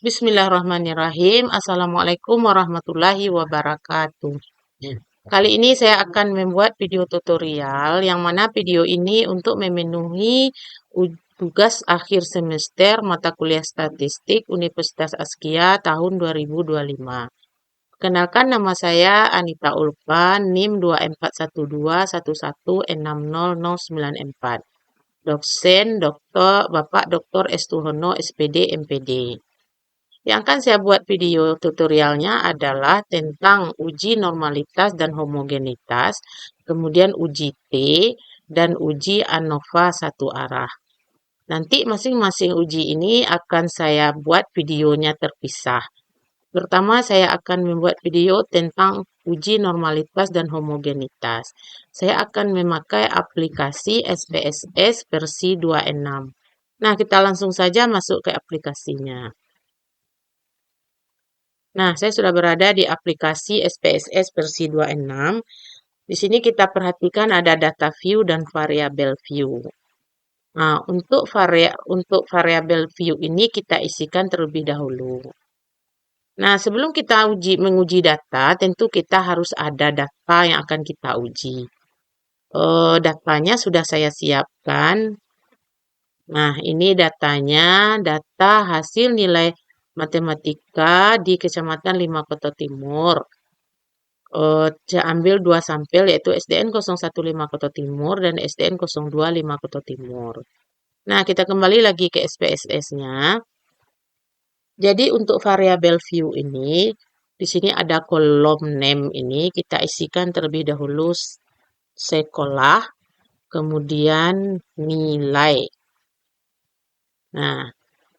Bismillahirrahmanirrahim. Assalamualaikum warahmatullahi wabarakatuh. Kali ini saya akan membuat video tutorial yang mana video ini untuk memenuhi tugas akhir semester mata kuliah statistik Universitas Askia tahun 2025. Kenalkan, nama saya Anita Ulfa, NIM 241211600094. Dosen Dr. Bapak Dr. Estuhono SPD MPD. Yang akan saya buat video tutorialnya adalah tentang uji normalitas dan homogenitas, kemudian uji T, dan uji ANOVA satu arah. Nanti masing-masing uji ini akan saya buat videonya terpisah. Pertama, saya akan membuat video tentang uji normalitas dan homogenitas. Saya akan memakai aplikasi SPSS versi 2.6. Nah, kita langsung saja masuk ke aplikasinya. Nah, saya sudah berada di aplikasi SPSS versi 2.6. Di sini kita perhatikan ada data view dan variabel view. Nah, untuk variabel view ini kita isikan terlebih dahulu. Nah, sebelum kita menguji data, tentu kita harus ada data yang akan kita uji. Datanya sudah saya siapkan. Nah, ini datanya, data hasil nilai matematika di Kecamatan 5 Koto Timur. Saya ambil 2 sampel, yaitu SDN 015 Koto Timur dan SDN 025 Koto Timur. Nah, kita kembali lagi ke SPSS-nya. Jadi untuk variabel view ini, di sini ada kolom name ini, kita isikan terlebih dahulu sekolah, kemudian nilai. Nah,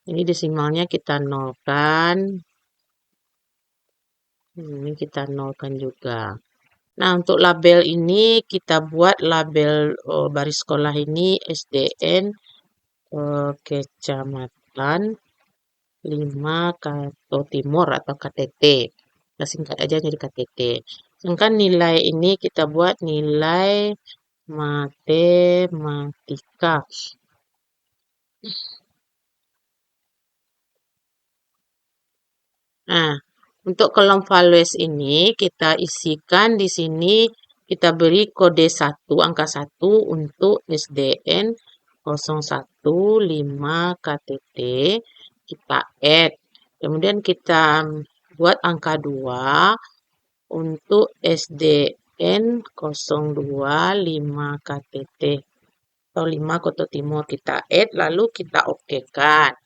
ini desimalnya kita nolkan. Ini kita nolkan juga. Nah, untuk label ini kita buat label baris sekolah ini SDN Kecamatan 5 Koto Timur atau KTT. Kita singkat aja jadi KTT. Sedangkan nilai ini kita buat nilai matematika. Nah, untuk kolom values ini kita isikan di sini, kita beri kode 1, angka 1 untuk SDN 015 KTT, kita add. Kemudian kita buat angka 2 untuk SDN 025 KTT atau 5 Koto Timur, kita add lalu kita okekan.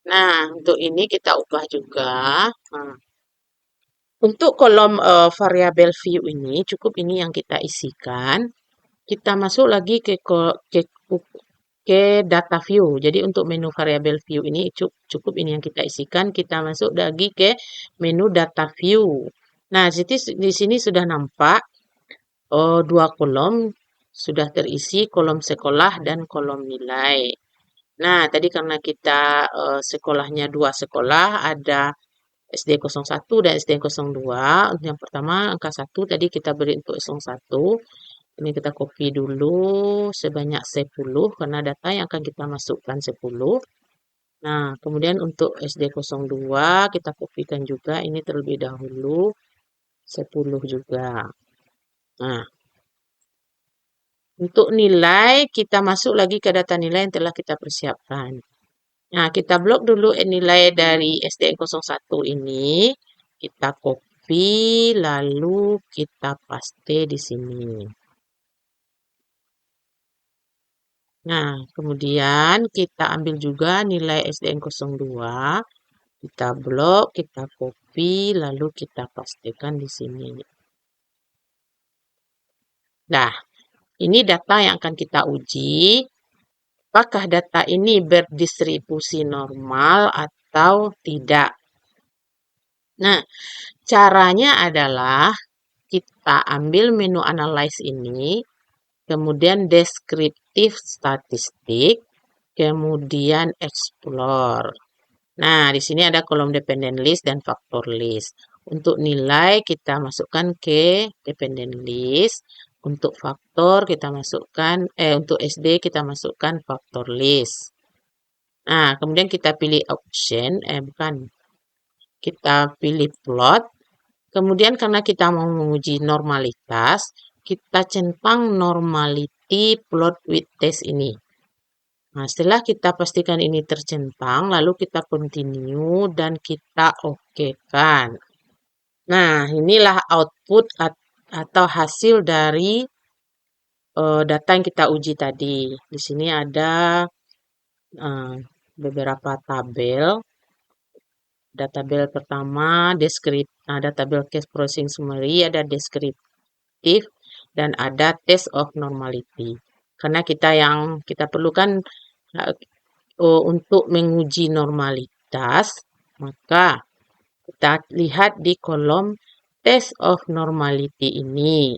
Nah, untuk ini kita ubah juga. Nah, untuk kolom variabel view ini, cukup ini yang kita isikan. Kita masuk lagi ke data view. Jadi untuk menu variabel view ini cukup ini yang kita isikan. Kita masuk lagi ke menu data view. Nah, di sini sudah nampak dua kolom sudah terisi, kolom sekolah dan kolom nilai. Nah, tadi karena kita sekolahnya 2 sekolah, ada SD 01 dan SD 02. Yang pertama angka 1 tadi kita beri untuk 01. Ini kita copy dulu sebanyak 10 karena data yang akan kita masukkan 10. Nah, kemudian untuk SD 02 kita kopikan juga ini terlebih dahulu 10 juga. Nah, untuk nilai kita masuk lagi ke data nilai yang telah kita persiapkan. Nah, kita blok dulu nilai dari SDN 01 ini. Kita copy, lalu kita paste di sini. Nah, kemudian kita ambil juga nilai SDN 02. Kita blok, kita copy, lalu kita pastekan di sini. Nah, ini data yang akan kita uji. Apakah data ini berdistribusi normal atau tidak? Nah, caranya adalah kita ambil menu analyze ini, kemudian deskriptif statistik, kemudian explore. Nah, di sini ada kolom dependent list dan factor list. Untuk nilai kita masukkan ke dependent list. Untuk faktor kita masukkan, untuk SD kita masukkan factor list. Nah, kemudian kita pilih option, kita pilih plot. Kemudian karena kita mau menguji normalitas, kita centang normality plot with test ini. Nah, setelah kita pastikan ini tercentang, lalu kita continue dan kita okekan. Nah, inilah output atau hasil dari data yang kita uji tadi. Di sini ada beberapa tabel. Ada tabel pertama, ada tabel case processing summary, ada deskriptif, dan ada test of normality. Karena kita perlukan untuk menguji normalitas, maka kita lihat di kolom test of normality ini.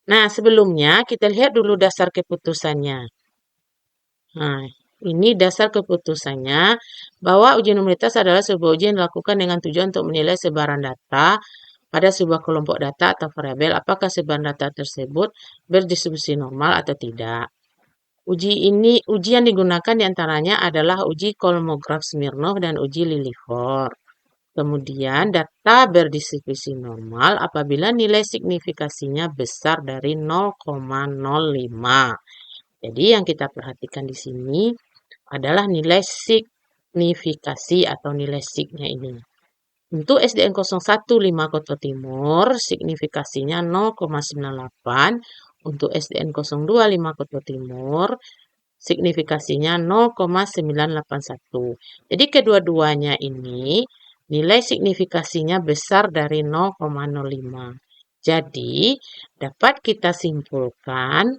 Nah, sebelumnya kita lihat dulu dasar keputusannya. Nah, ini dasar keputusannya bahwa uji normalitas adalah sebuah ujian yang dilakukan dengan tujuan untuk menilai sebaran data pada sebuah kelompok data atau variabel apakah sebaran data tersebut berdistribusi normal atau tidak. Uji yang digunakan diantaranya adalah uji Kolmogorov-Smirnov dan uji Lilliefors. Kemudian data berdistribusi normal apabila nilai signifikasinya besar dari 0,05. Jadi yang kita perhatikan di sini adalah nilai signifikasi atau nilai signya ini. Untuk SDN 01 Koto Timur, signifikasinya 0,98. Untuk SDN 02 Koto Timur, signifikasinya 0,981. Jadi kedua-duanya ini nilai signifikasinya besar dari 0,05. Jadi dapat kita simpulkan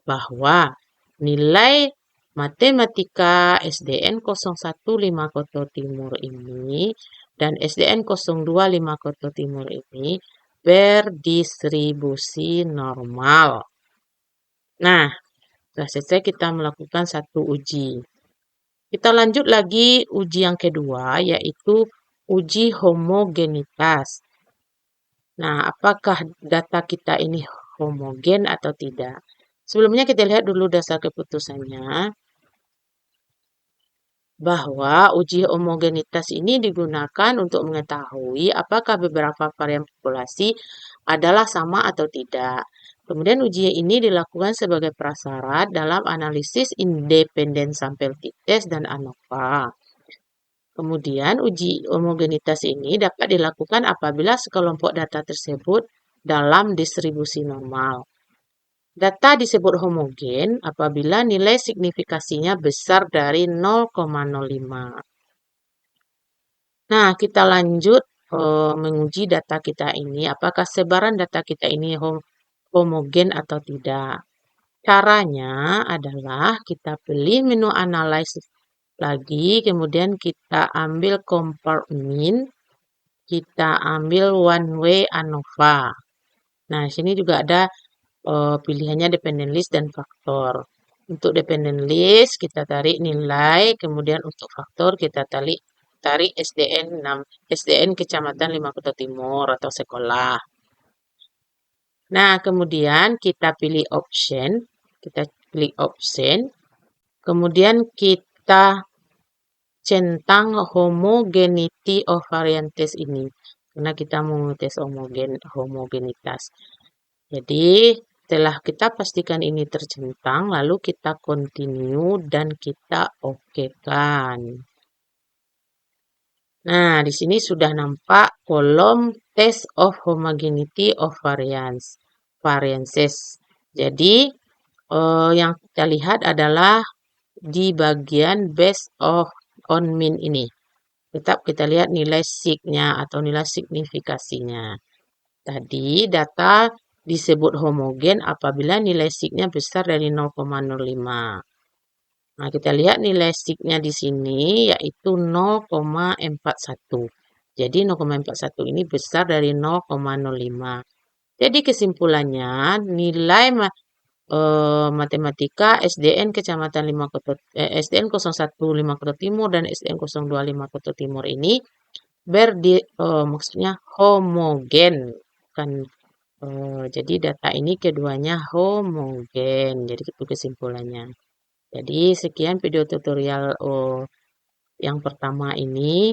bahwa nilai matematika SDN 015 Koto Timur ini dan SDN 025 Koto Timur ini berdistribusi normal. Nah, setelah selesai kita melakukan satu uji. Kita lanjut lagi uji yang kedua, yaitu uji homogenitas. Nah, apakah data kita ini homogen atau tidak? Sebelumnya kita lihat dulu dasar keputusannya. Bahwa uji homogenitas ini digunakan untuk mengetahui apakah beberapa varian populasi adalah sama atau tidak. Kemudian uji ini dilakukan sebagai prasyarat dalam analisis independen sampel t-test dan ANOVA. Kemudian uji homogenitas ini dapat dilakukan apabila sekelompok data tersebut dalam distribusi normal. Data disebut homogen apabila nilai signifikasinya besar dari 0,05. Nah, kita lanjut menguji data kita ini. Apakah sebaran data kita ini homogen atau tidak. Caranya adalah kita pilih menu analisis lagi, kemudian kita ambil compartment, kita ambil one way ANOVA. Nah, sini juga ada pilihannya dependent list dan faktor. Untuk dependent list kita tarik nilai, kemudian untuk faktor kita tarik SDN Kecamatan 5 Koto Timur atau sekolah. Nah, kemudian kita pilih option, kemudian kita centang homogeneity of variant test ini, karena kita mau tes homogenitas. Jadi, setelah kita pastikan ini tercentang, lalu kita continue dan kita okekan. Nah, di sini sudah nampak kolom test of homogeneity of variances. Jadi, yang kita lihat adalah di bagian based on mean ini. Tetap kita lihat nilai sig-nya atau nilai signifikasinya. Tadi data disebut homogen apabila nilai sig-nya besar dari 0,05. Nah, kita lihat nilai sig-nya di sini yaitu 0,41. Jadi 0,41 ini besar dari 0,05. Jadi kesimpulannya nilai matematika SDN Kecamatan SDN 01 5 Koto Timur dan SDN 025 Koto Timur ini maksudnya homogen kan. Jadi data ini keduanya homogen. Jadi itu kesimpulannya. Jadi sekian video tutorial yang pertama ini.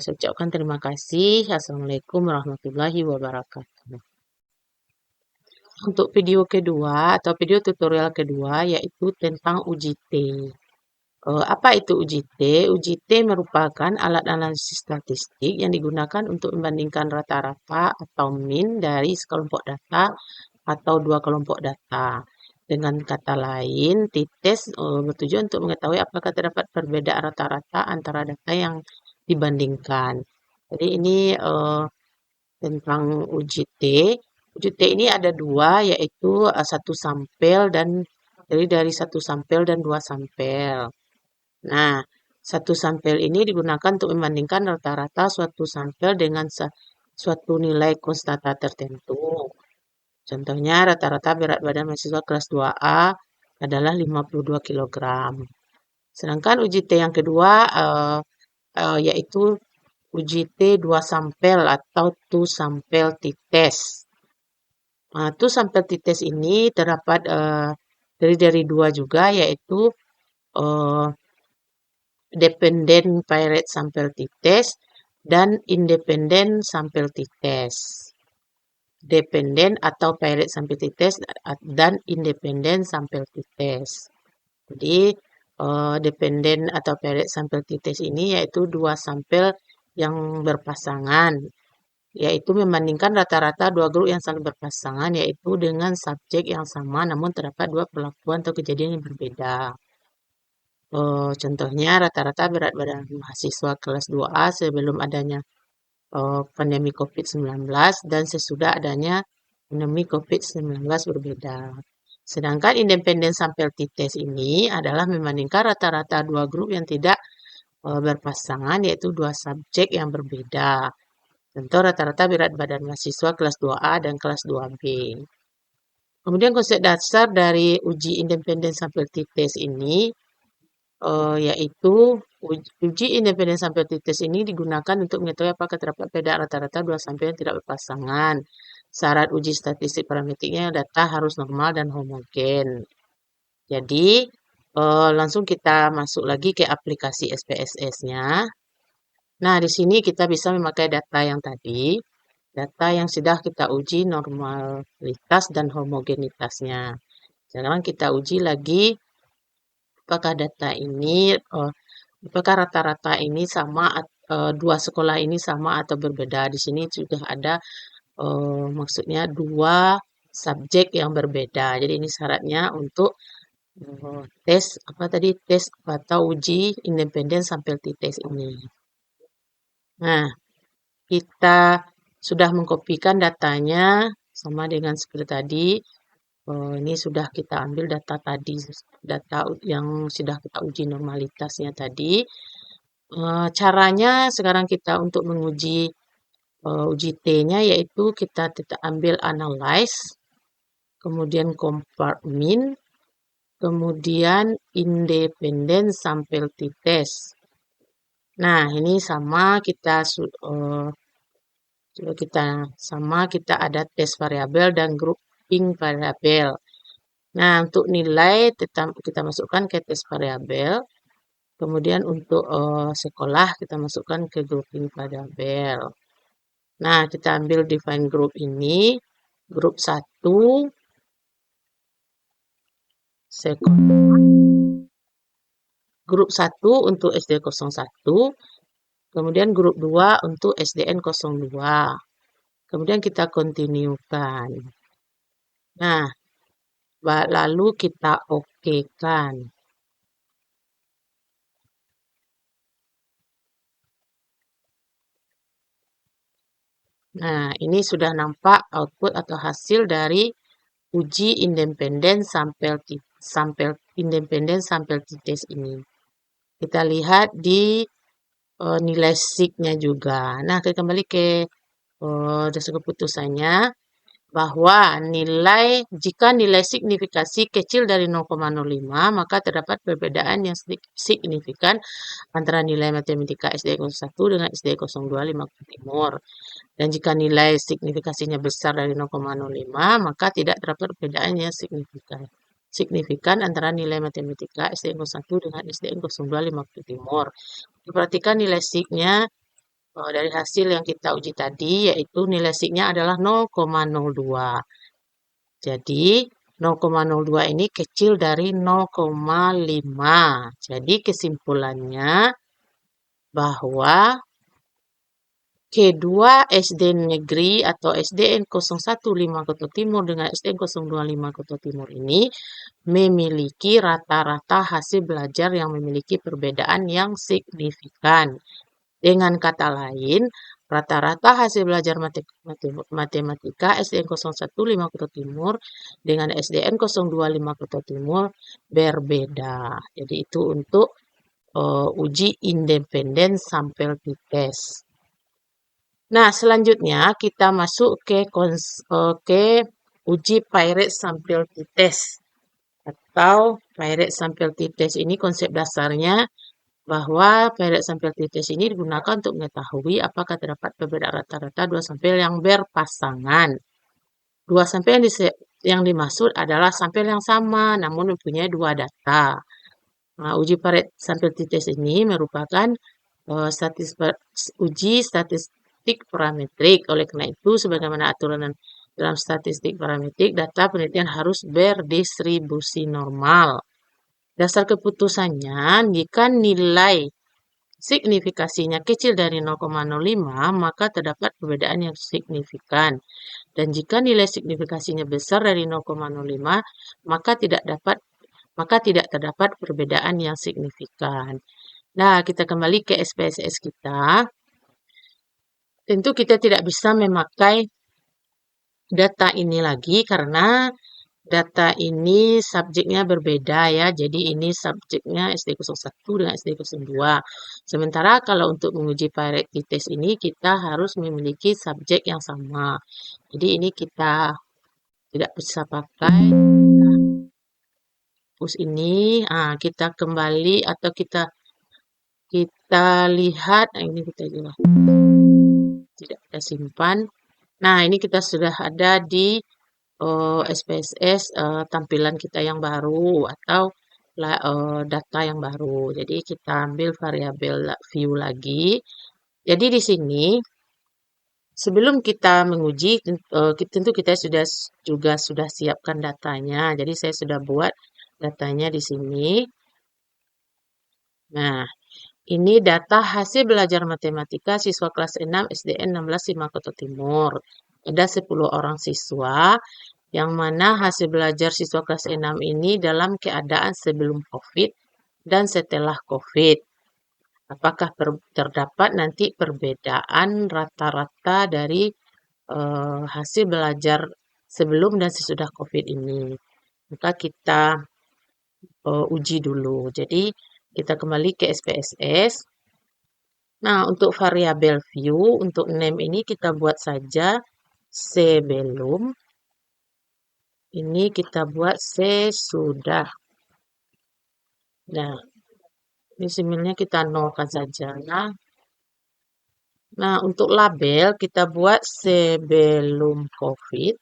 Saya ucapkan terima kasih. Assalamualaikum warahmatullahi wabarakatuh. Untuk video kedua atau video tutorial kedua yaitu tentang uji T. Apa itu uji T? Uji T merupakan alat analisis statistik yang digunakan untuk membandingkan rata-rata atau mean dari sekelompok data atau dua kelompok data. Dengan kata lain, t-test bertujuan untuk mengetahui apakah terdapat perbedaan rata-rata antara data yang dibandingkan. Jadi ini tentang uji T. Uji T ini ada dua, yaitu satu sampel dan dari satu sampel dan dua sampel. Nah, satu sampel ini digunakan untuk membandingkan rata-rata suatu sampel dengan suatu nilai konstanta tertentu. Contohnya, rata-rata berat badan mahasiswa kelas 2A adalah 52 kg. Sedangkan uji T yang kedua yaitu uji T 2 sampel atau two sampel t-test. Two sampel t-test ini terdapat dari dua juga, yaitu dependent paired sampel t-test dan independent sampel t-test. Dependent atau paired sampel t-test dan independent sampel t-test. Jadi dependent atau paired sampel t-test ini yaitu dua sampel yang berpasangan, yaitu membandingkan rata-rata dua grup yang saling berpasangan, yaitu dengan subjek yang sama namun terdapat dua perlakuan atau kejadian yang berbeda. Contohnya rata-rata berat badan mahasiswa kelas 2A sebelum adanya pandemi COVID-19 dan sesudah adanya pandemi COVID-19 berbeda. Sedangkan independen sampel t-test ini adalah membandingkan rata-rata dua grup yang tidak berpasangan, yaitu dua subjek yang berbeda. Contoh rata-rata berat badan mahasiswa kelas 2A dan kelas 2B. Kemudian konsep dasar dari uji independen sampel t-test ini yaitu uji independen sampel t-test ini digunakan untuk mengetahui apakah terdapat perbedaan rata-rata dua sampel yang tidak berpasangan. Syarat uji statistik parametriknya data harus normal dan homogen. Jadi langsung kita masuk lagi ke aplikasi SPSS-nya. Nah, di sini kita bisa memakai data yang tadi, data yang sudah kita uji normalitas dan homogenitasnya. Sekarang kita uji lagi apakah data ini, apakah rata-rata ini sama, dua sekolah ini sama atau berbeda. Di sini sudah ada maksudnya dua subjek yang berbeda. Jadi ini syaratnya untuk tes tes atau uji independen sampel t-test ini. Nah, kita sudah mengkopikan datanya sama dengan seperti tadi. Ini sudah kita ambil data tadi, data yang sudah kita uji normalitasnya tadi. Caranya sekarang kita untuk menguji uji T-nya yaitu kita ambil analyze, kemudian compare mean, kemudian independent sampel t-test. Nah, ini sama kita kita ada tes variabel dan grouping variabel. Nah, untuk nilai kita masukkan ke tes variabel. Kemudian untuk sekolah kita masukkan ke grouping variabel. Nah, kita ambil define group ini. Grup 1 sekolah. Grup 1 untuk SD01. Kemudian grup 2 untuk SDN02. Kemudian kita continuekan. Nah, lalu kita okekan. Nah, ini sudah nampak output atau hasil dari uji independen sampel t-test ini. Kita lihat di nilai sig-nya juga. Nah, kita kembali ke dasar keputusannya bahwa jika nilai signifikasi kecil dari 0,05 maka terdapat perbedaan yang signifikan antara nilai matematika SD01 dengan SD02 Limaku Timur. Dan jika nilai signifikasinya besar dari 0,05 maka tidak terdapat perbedaan yang signifikan. signifikan antara nilai matematika SDN 01 dengan SDN 02 50 Timur. Diperhatikan nilai signya dari hasil yang kita uji tadi, yaitu nilai signya adalah 0,02. Jadi, 0,02 ini kecil dari 0,5. Jadi, kesimpulannya bahwa kedua SD negeri atau SDN 015 Kota Timur dengan SDN 025 Kota Timur ini memiliki rata-rata hasil belajar yang memiliki perbedaan yang signifikan. Dengan kata lain, rata-rata hasil belajar matematika SDN 015 Kota Timur dengan SDN 025 Kota Timur berbeda. Jadi itu untuk uji independen sampel t-test. Nah, selanjutnya kita masuk ke uji Pirate sampel t-test atau Pirate sampel t-test ini konsep dasarnya bahwa Pirate sampel t-test ini digunakan untuk mengetahui apakah terdapat perbedaan rata-rata dua sampel yang berpasangan. Dua sampel yang dimaksud adalah sampel yang sama namun mempunyai dua data. Nah, uji Pirate sampel t-test ini merupakan uji statistik parametrik. Oleh karena itu, sebagaimana aturan dalam statistik parametrik, data penelitian harus berdistribusi normal. Dasar keputusannya, jika nilai signifikasinya kecil dari 0,05, maka terdapat perbedaan yang signifikan. Dan jika nilai signifikasinya besar dari 0,05, maka tidak terdapat perbedaan yang signifikan. Nah, kita kembali ke SPSS kita. Tentu kita tidak bisa memakai data ini lagi karena data ini subjeknya berbeda ya. Jadi ini subjeknya SD01 dengan SD02. Sementara kalau untuk menguji Pirate t-test ini kita harus memiliki subjek yang sama. Jadi ini kita tidak bisa pakai. Hapus ini, kita kembali atau kita lihat, ini kita juga tidak kita simpan. Nah, ini kita sudah ada di SPSS tampilan kita yang baru atau data yang baru. Jadi kita ambil variabel view lagi. Jadi di sini sebelum kita menguji tentu kita sudah siapkan datanya. Jadi saya sudah buat datanya di sini. Nah, ini data hasil belajar matematika siswa kelas 6 SDN 16 Kota Timur. Ada 10 orang siswa, yang mana hasil belajar siswa kelas 6 ini dalam keadaan sebelum COVID dan setelah COVID. Apakah terdapat nanti perbedaan rata-rata dari hasil belajar sebelum dan sesudah COVID ini? Maka kita uji dulu. Jadi, kita kembali ke SPSS. Nah, untuk variabel view, untuk name ini kita buat saja sebelum. Ini kita buat sesudah. Nah, ini similnya kita nolkan saja. Nah, untuk label kita buat sebelum COVID.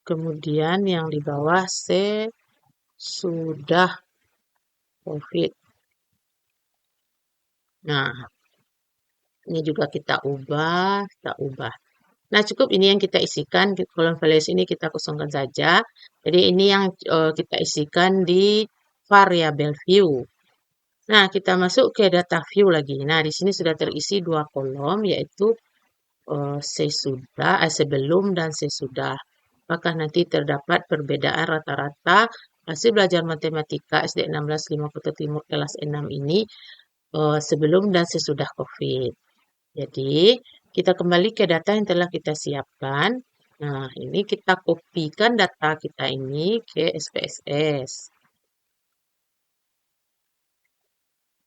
Kemudian yang di bawah sesudah COVID. Nah, ini juga kita ubah. Nah, cukup ini yang kita isikan. Kolom values ini kita kosongkan saja. Jadi, ini yang kita isikan di variabel view. Nah, kita masuk ke data view lagi. Nah, di sini sudah terisi dua kolom, yaitu sebelum dan sesudah. Apakah nanti terdapat perbedaan rata-rata hasil belajar matematika SD 16 5 Kota Timur kelas 6 ini sebelum dan sesudah COVID. Jadi, kita kembali ke data yang telah kita siapkan. Nah, ini kita kopikan data kita ini ke SPSS.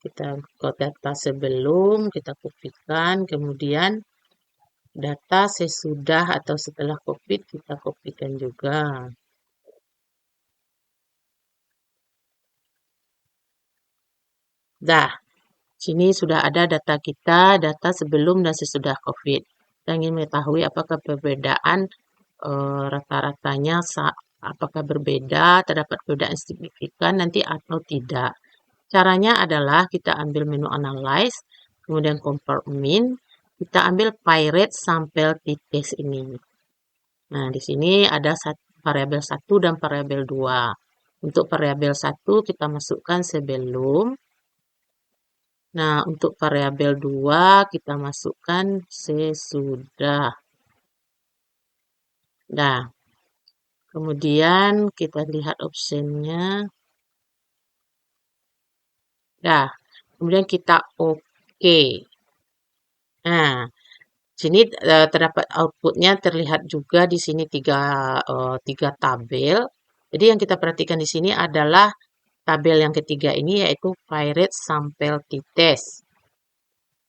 Kita ke data sebelum, kita kopikan, kemudian data sesudah atau setelah COVID kita kopikan juga. Dah, Sini sudah ada data kita, data sebelum dan sesudah COVID. Kita ingin mengetahui apakah perbedaan rata-ratanya apakah berbeda, terdapat perbedaan signifikan nanti atau tidak. Caranya adalah kita ambil menu analyze, kemudian compare mean, kita ambil pirate sample t-test ini. Nah, di sini ada variabel 1 dan variabel 2. Untuk variabel 1 kita masukkan sebelum. Nah, untuk variabel 2 kita masukkan sesudah. Nah, kemudian kita lihat optionnya. Nah, kemudian kita oke. Nah, sini terdapat outputnya terlihat juga di sini tiga tabel. Jadi yang kita perhatikan di sini adalah tabel yang ketiga ini yaitu pirate sample t-test.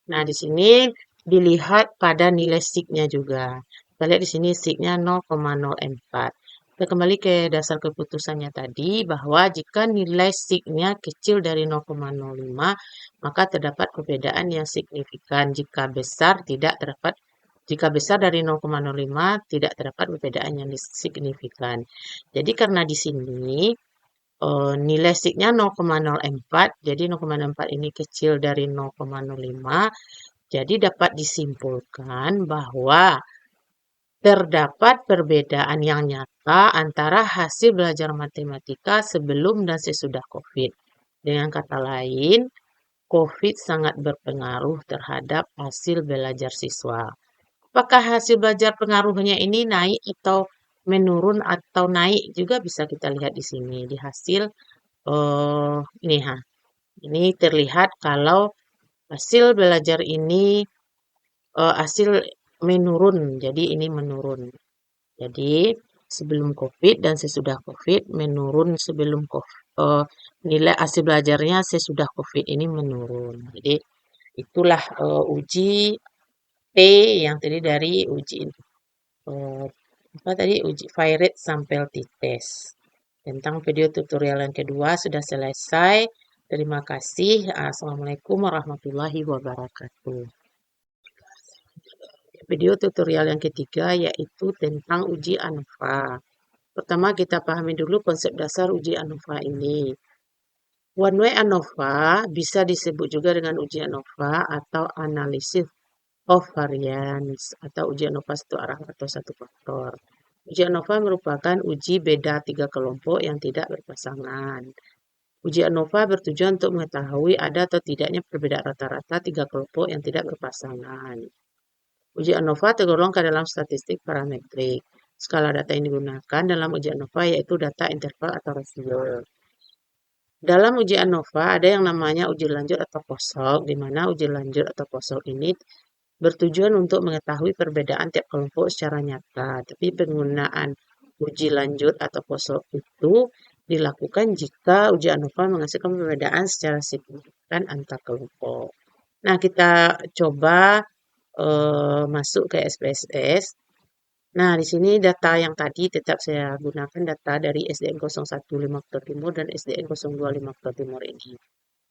Nah, di sini dilihat pada nilai sig-nya juga. Kita lihat di sini sig-nya 0,04. Kita kembali ke dasar keputusannya tadi bahwa jika nilai sig-nya kecil dari 0,05 maka terdapat perbedaan yang signifikan. Jika besar dari 0,05 tidak terdapat perbedaan yang signifikan. Jadi karena di sini nilai sig-nya 0,04, jadi 0,04 ini kecil dari 0,05, jadi dapat disimpulkan bahwa terdapat perbedaan yang nyata antara hasil belajar matematika sebelum dan sesudah COVID. Dengan kata lain, COVID sangat berpengaruh terhadap hasil belajar siswa. Apakah hasil belajar pengaruhnya ini naik atau menurun atau naik juga bisa kita lihat di sini di hasil ini Ini terlihat kalau hasil belajar ini hasil menurun. Jadi ini menurun. Jadi sebelum COVID dan sesudah COVID menurun sebelum COVID. Nilai hasil belajarnya sesudah COVID ini menurun. Jadi itulah uji T yang tadi dari uji uji virate sample t-test. Tentang video tutorial yang kedua sudah selesai. Terima kasih. Assalamualaikum warahmatullahi wabarakatuh. Video tutorial yang ketiga yaitu tentang uji ANOVA. Pertama kita pahami dulu konsep dasar uji ANOVA ini. One way ANOVA bisa disebut juga dengan uji ANOVA atau analysis of variance atau uji ANOVA satu arah atau satu faktor. Uji ANOVA merupakan uji beda tiga kelompok yang tidak berpasangan. Uji ANOVA bertujuan untuk mengetahui ada atau tidaknya perbedaan rata-rata tiga kelompok yang tidak berpasangan. Uji ANOVA tergolong ke dalam statistik parametrik. Skala data yang digunakan dalam uji ANOVA yaitu data interval atau rasio. Dalam uji ANOVA ada yang namanya uji lanjut atau POSOK, di mana uji lanjut atau POSOK ini bertujuan untuk mengetahui perbedaan tiap kelompok secara nyata. Tapi penggunaan uji lanjut atau POSOK itu dilakukan jika uji ANOVA menghasilkan perbedaan secara signifikan antar kelompok. Nah, kita coba masuk ke SPSS. Nah, di sini data yang tadi tetap saya gunakan data dari SDN 015 Kota Timur dan SDN 025 Kota Timur ini.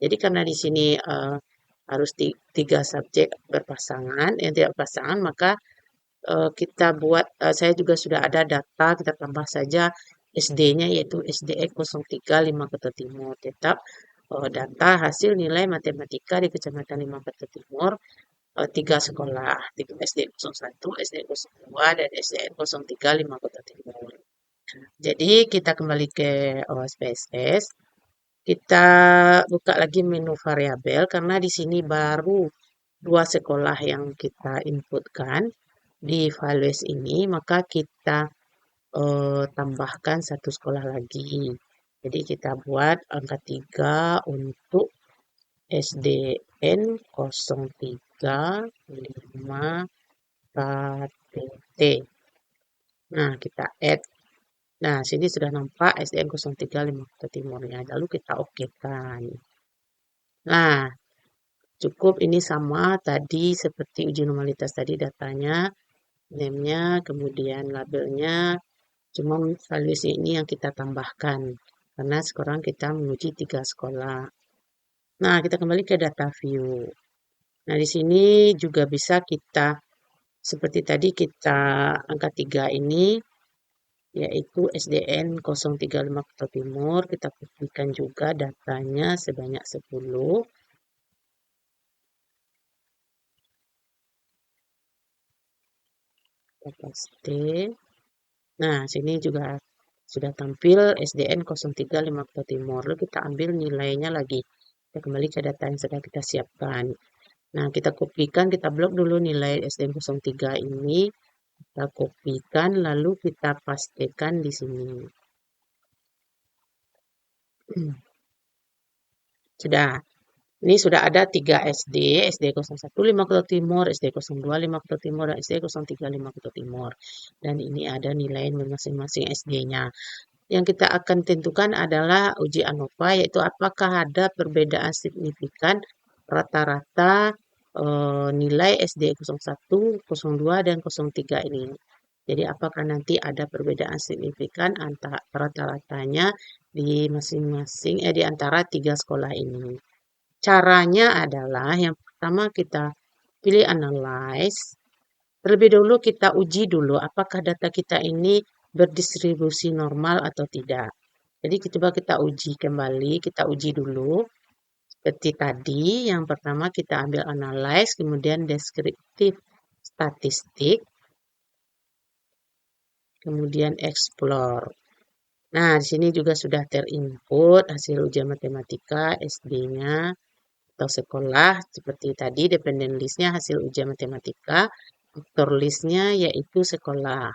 Jadi karena di sini harus tiga subjek berpasangan, yang tidak berpasangan, maka kita buat, saya juga sudah ada data, kita tambah saja SD-nya yaitu SDN 035 Kota Timur. Tetap data hasil nilai matematika di Kecamatan 5 Kota Timur, 3 sekolah, SDN 01, SDN 02, dan SDN 035 Kota Timur. Jadi kita kembali ke SPSS. Kita buka lagi menu variabel karena di sini baru 2 sekolah yang kita inputkan di values ini, maka kita tambahkan satu sekolah lagi. Jadi kita buat angka 3 untuk SDN 035 KTT. Nah, kita add. Nah, sini sudah nampak SDN 035 Kota Timurnya. Lalu kita okekan. Nah, cukup ini sama tadi seperti uji normalitas tadi datanya, name-nya, kemudian labelnya. Cuma values ini yang kita tambahkan. Karena sekarang kita menguji 3 sekolah. Nah, kita kembali ke data view. Nah, di sini juga bisa kita seperti tadi kita angka 3 ini yaitu SDN 035 Kota Timur, kita buktikan juga datanya sebanyak 10. Kita paste. Nah, sini juga sudah tampil SDN 035 Kota Timur. Lalu kita ambil nilainya lagi. Kita kembali ke data yang sudah kita siapkan. Nah, kita kopikan, kita blok dulu nilai SDN 03 ini. Kita kopikan, lalu kita pastekan di sini. Sudah. Ini sudah ada 3 SD, SD 015 Kota Timur, SD 025 Kota Timur, dan SD 035 Kota Timur. Dan ini ada nilai masing-masing SD-nya. Yang kita akan tentukan adalah uji ANOVA, yaitu apakah ada perbedaan signifikan rata-rata nilai SD 01, 02, dan 03 ini. Jadi apakah nanti ada perbedaan signifikan antara rata-ratanya di masing-masing di antara 3 sekolah ini. Caranya adalah yang pertama kita pilih analyze. Terlebih dahulu kita uji dulu apakah data kita ini berdistribusi normal atau tidak. Jadi coba kita uji kembali, kita uji dulu. Seperti tadi, yang pertama kita ambil analyze, kemudian deskriptif statistik, kemudian explore. Nah, di sini juga sudah terinput hasil ujian matematika SD-nya atau sekolah. Seperti tadi, dependent list-nya hasil ujian matematika, faktor list-nya yaitu sekolah.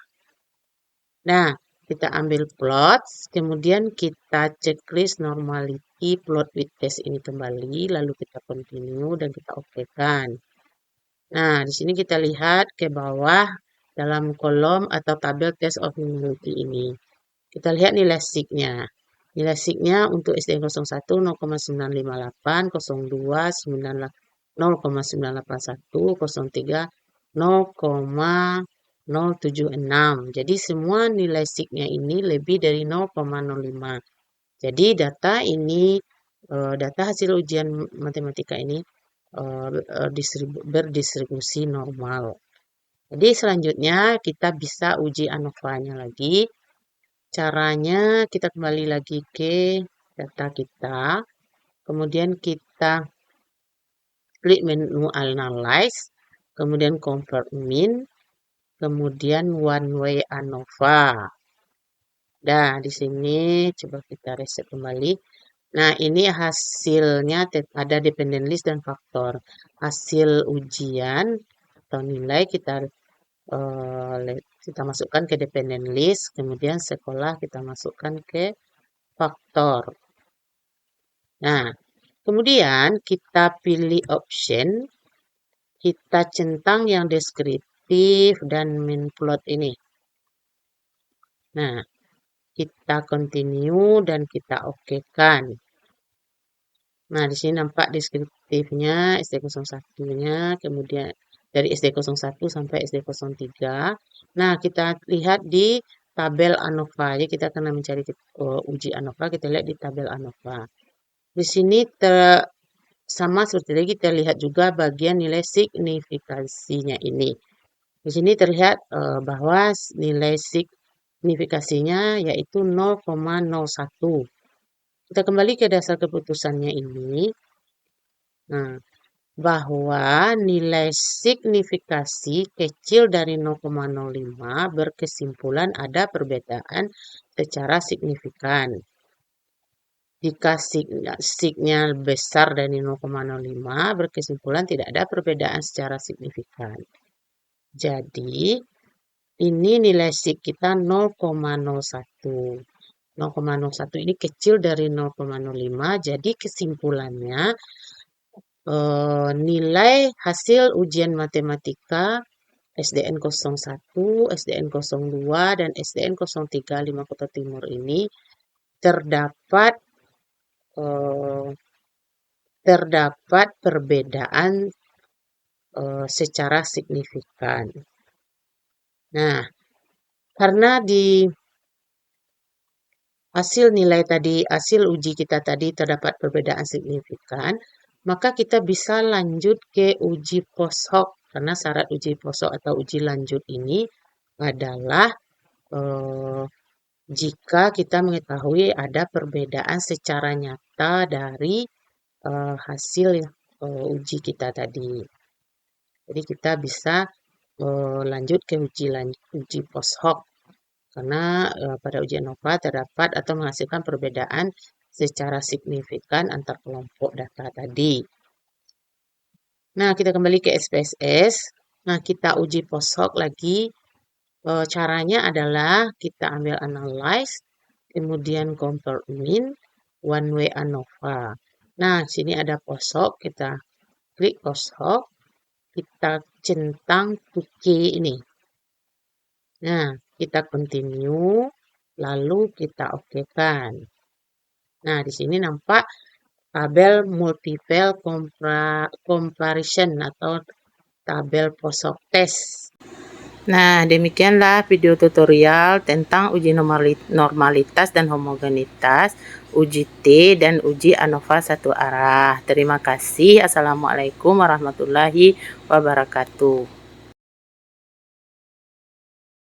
Nah, kita ambil plot, kemudian kita checklist normality plot with test ini kembali, lalu kita continue dan kita OK-kan. Nah, di sini kita lihat ke bawah dalam kolom atau tabel test of normality ini. Kita lihat nilai SIG-nya. Nilai SIG-nya untuk SDN 01 0,958, 02 0,981, 03 0,076. Jadi semua nilai SIG-nya ini lebih dari 0,05. Jadi data ini data hasil ujian matematika ini berdistribusi normal. Jadi selanjutnya kita bisa uji ANOVA-nya lagi. Caranya kita kembali lagi ke data kita. Kemudian kita klik menu analyze, kemudian convert mean, kemudian one way ANOVA. Nah, di sini coba kita reset kembali. Nah, ini hasilnya ada dependent list dan faktor. Hasil ujian atau nilai kita masukkan ke dependent list, kemudian sekolah kita masukkan ke faktor. Nah, kemudian kita pilih option, kita centang yang deskriptif dan main plot ini. Nah, kita continue dan kita OK-kan. Nah, di sini nampak deskriptifnya SD01-nya, kemudian dari SD01 sampai SD03. Nah, kita lihat di tabel ANOVA. Jadi kita akan mencari uji ANOVA, kita lihat di tabel ANOVA. Di sini sama seperti tadi kita lihat juga bagian nilai signifikasinya ini. Di sini terlihat bahwa nilai signifikasinya yaitu 0,01. Kita kembali ke dasar keputusannya ini. Nah, bahwa nilai signifikasi kecil dari 0,05 berkesimpulan ada perbedaan secara signifikan. Jika signya besar dari 0,05 berkesimpulan tidak ada perbedaan secara signifikan. Jadi, ini nilai sig kita 0,01. 0,01 ini kecil dari 0,05, jadi kesimpulannya nilai hasil ujian matematika SDN 01, SDN 02, dan SDN 035 Kota Timur ini terdapat perbedaan secara signifikan. Nah, karena di hasil nilai tadi, hasil uji kita tadi terdapat perbedaan signifikan, maka kita bisa lanjut ke uji post hoc. Karena syarat uji post hoc atau uji lanjut ini adalah jika kita mengetahui ada perbedaan secara nyata dari hasil uji kita tadi. Jadi kita bisa lanjut ke uji post hoc karena pada uji ANOVA terdapat atau menghasilkan perbedaan secara signifikan antar kelompok data tadi. Nah, kita kembali ke SPSS. Nah, kita uji post hoc lagi. Caranya adalah kita ambil analyze, kemudian compare mean, one way ANOVA. Nah, sini ada post hoc, kita klik post hoc, kita centang 2K ini. Nah, kita continue, lalu kita okekan. Nah, di sini nampak tabel multiple comparison atau tabel post hoc test. Nah, demikianlah video tutorial tentang uji normalitas dan homogenitas, uji T dan uji ANOVA satu arah. Terima kasih. Assalamualaikum warahmatullahi wabarakatuh.